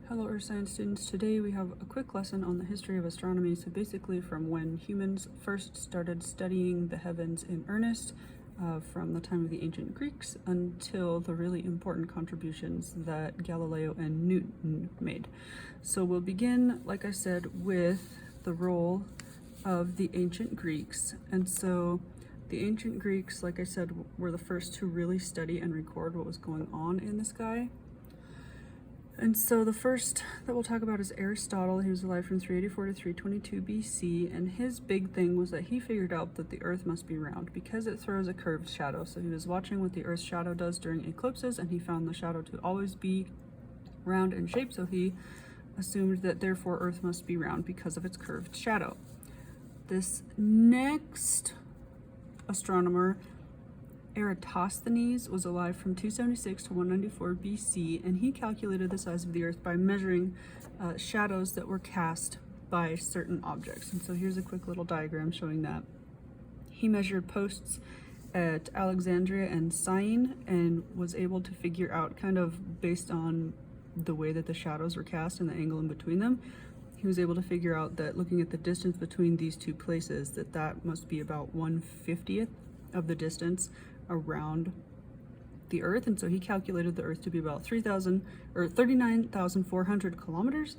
Hello Earth Science students. Today we have a quick lesson on the history of astronomy. So basically from when humans first started studying the heavens in earnest, from the time of the ancient Greeks until the really important contributions that Galileo and Newton made. So we'll begin, like I said, with the role of the ancient Greeks. And so the ancient Greeks, like I said, were the first to really study and record what was going on in the sky. And so the first that we'll talk about is Aristotle. He was alive from 384 to 322 BC, and his big thing was that he figured out that the Earth must be round because it throws a curved shadow. So he was watching what the Earth's shadow does during eclipses, and he found the shadow to always be round in shape, so he assumed that therefore Earth must be round because of its curved shadow. This next astronomer, Eratosthenes, was alive from 276 to 194 BC, and he calculated the size of the Earth by measuring shadows that were cast by certain objects. And so here's a quick little diagram showing that. He measured posts at Alexandria and Syene and was able to figure out, kind of based on the way that the shadows were cast and the angle in between them, he was able to figure out that looking at the distance between these two places, that must be about 1/50th of the distance around the Earth. And so he calculated the Earth to be about 39,400 kilometers,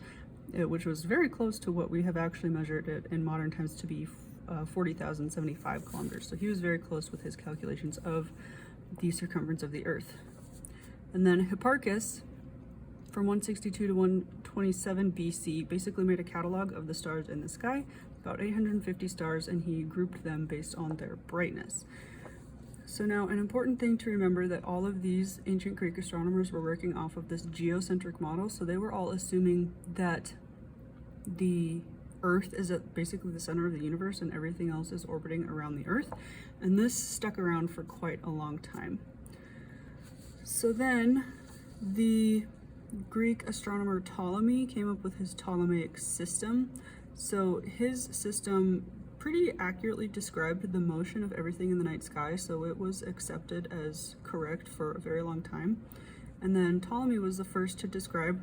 which was very close to what we have actually measured it in modern times to be 40,075 kilometers. So he was very close with his calculations of the circumference of the Earth. And then Hipparchus, from 162 to 127 BC, basically made a catalog of the stars in the sky, about 850 stars, and he grouped them based on their brightness. So now an important thing to remember that all of these ancient Greek astronomers were working off of this geocentric model. So they were all assuming that the Earth is at basically the center of the universe and everything else is orbiting around the Earth. And this stuck around for quite a long time. So then the Greek astronomer Ptolemy came up with his Ptolemaic system. So his system pretty accurately described the motion of everything in the night sky, so it was accepted as correct for a very long time. And then Ptolemy was the first to describe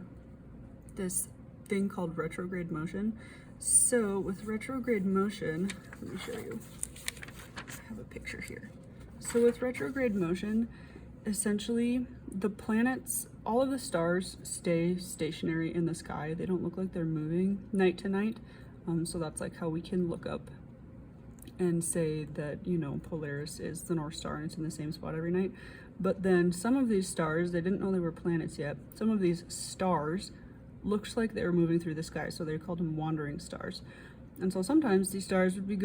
this thing called retrograde motion. So with retrograde motion, let me show you. I have a picture here. So with retrograde motion, essentially the planets, all of the stars stay stationary in the sky. They don't look like they're moving night to night. So that's like how we can look up and say that, you know, Polaris is the North Star and it's in the same spot every night. But then some of these stars, they didn't know they were planets yet. Some of these stars looked like they were moving through the sky, so they called them wandering stars. And so sometimes these stars would be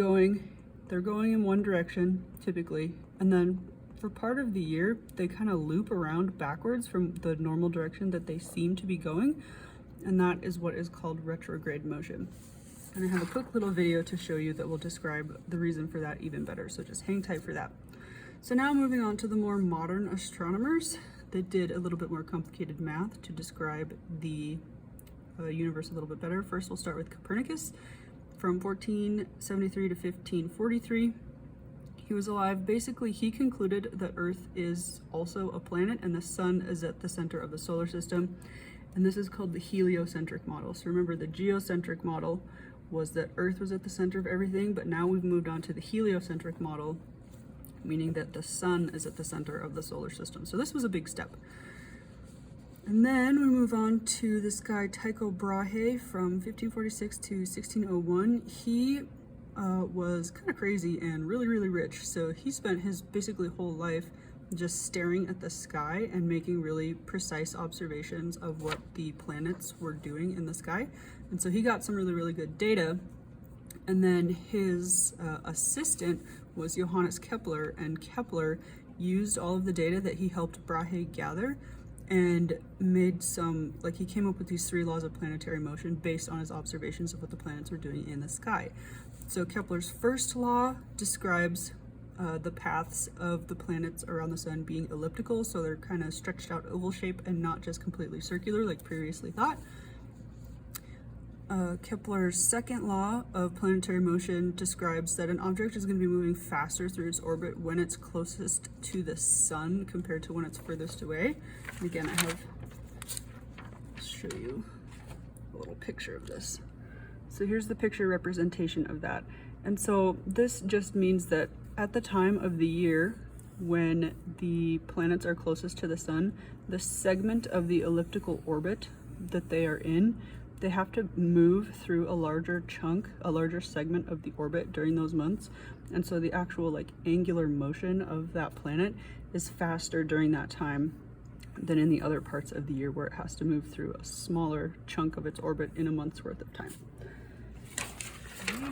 they're going in one direction, typically, and then for part of the year, they kind of loop around backwards from the normal direction that they seem to be going, and that is what is called retrograde motion. And I have a quick little video to show you that will describe the reason for that even better, so just hang tight for that. So now moving on to the more modern astronomers that did a little bit more complicated math to describe the universe a little bit better. First we'll start with Copernicus from 1473 to 1543. He was alive. Basically, he concluded that Earth is also a planet and the sun is at the center of the solar system. And this is called the heliocentric model. So remember, the geocentric model was that Earth was at the center of everything, but now we've moved on to the heliocentric model, meaning that the sun is at the center of the solar system. So this was a big step. And then we move on to this guy, Tycho Brahe, from 1546 to 1601. He was kind of crazy and really, really rich. So he spent his basically whole life just staring at the sky and making really precise observations of what the planets were doing in the sky. And so he got some really, really good data. And then his assistant was Johannes Kepler, and Kepler used all of the data that he helped Brahe gather and made some, like, he came up with these 3 laws of planetary motion based on his observations of what the planets were doing in the sky. So Kepler's first law describes the paths of the planets around the sun being elliptical, so they're kind of stretched out oval shape and not just completely circular like previously thought. Kepler's second law of planetary motion describes that an object is going to be moving faster through its orbit when it's closest to the sun compared to when it's furthest away. And again, I have, show you little picture of this. So here's the picture representation of that. And so this just means that at the time of the year when the planets are closest to the sun, the segment of the elliptical orbit that they are in, they have to move through a larger chunk, a larger segment of the orbit during those months. And so the actual like angular motion of that planet is faster during that time than in the other parts of the year where it has to move through a smaller chunk of its orbit in a month's worth of time. Okay.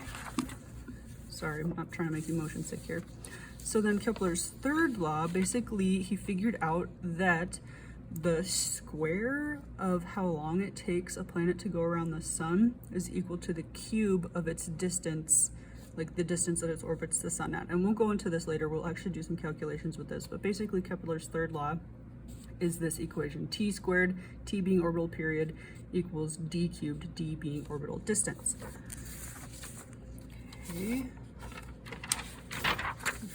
Sorry, I'm not trying to make you motion sick here. So then Kepler's third law, basically he figured out that the square of how long it takes a planet to go around the sun is equal to the cube of its distance, like the distance that it orbits the sun at. And we'll go into this later, we'll actually do some calculations with this, but basically Kepler's third law is this equation, t squared, t being orbital period, equals d cubed, d being orbital distance. Okay.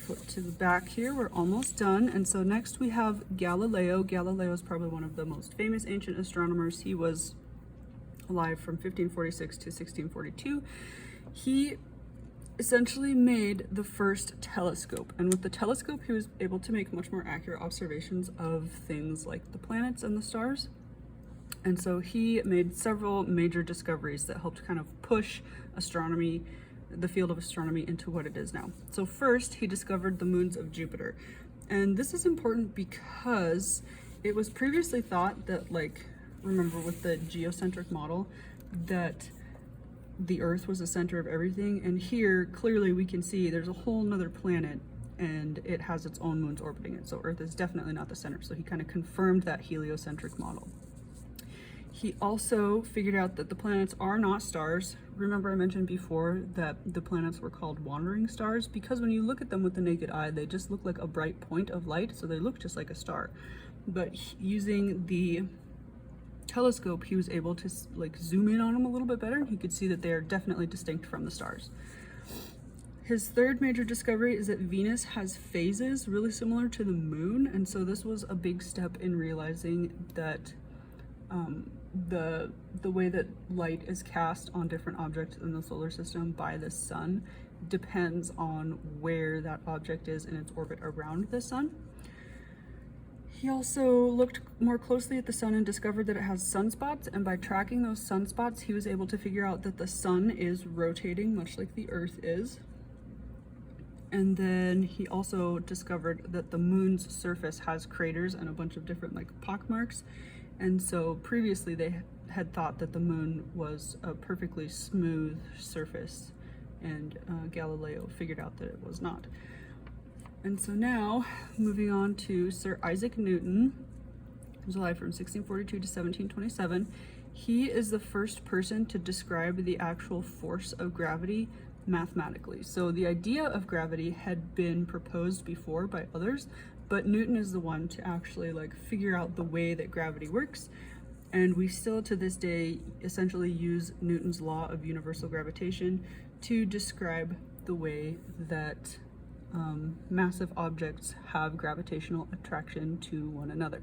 Flip to the back here, we're almost done. And so next we have Galileo. Galileo is probably one of the most famous ancient astronomers. He was alive from 1546 to 1642. He essentially made the first telescope, and with the telescope he was able to make much more accurate observations of things like the planets and the stars. And so he made several major discoveries that helped kind of push astronomy, the field of astronomy, into what it is now. So first he discovered the moons of Jupiter, and this is important because it was previously thought that, like, remember with the geocentric model, that the Earth was the center of everything, and here clearly we can see there's a whole nother planet and it has its own moons orbiting it, so Earth is definitely not the center. So he kind of confirmed that heliocentric model. He also figured out that the planets are not stars. Remember I mentioned before that the planets were called wandering stars because when you look at them with the naked eye, they just look like a bright point of light, so they look just like a star. But using the telescope, he was able to like zoom in on them a little bit better. He could see that they are definitely distinct from the stars. His third major discovery is that Venus has phases really similar to the moon, and so this was a big step in realizing that the way that light is cast on different objects in the solar system by the sun depends on where that object is in its orbit around the sun. He also looked more closely at the sun and discovered that it has sunspots, and by tracking those sunspots he was able to figure out that the sun is rotating much like the Earth is. And then he also discovered that the moon's surface has craters and a bunch of different like pockmarks. And so previously they had thought that the moon was a perfectly smooth surface, and Galileo figured out that it was not. And so now, moving on to Sir Isaac Newton, who was alive from 1642 to 1727. He is the first person to describe the actual force of gravity mathematically. So the idea of gravity had been proposed before by others, but Newton is the one to actually like figure out the way that gravity works. And we still to this day essentially use Newton's law of universal gravitation to describe the way that massive objects have gravitational attraction to one another.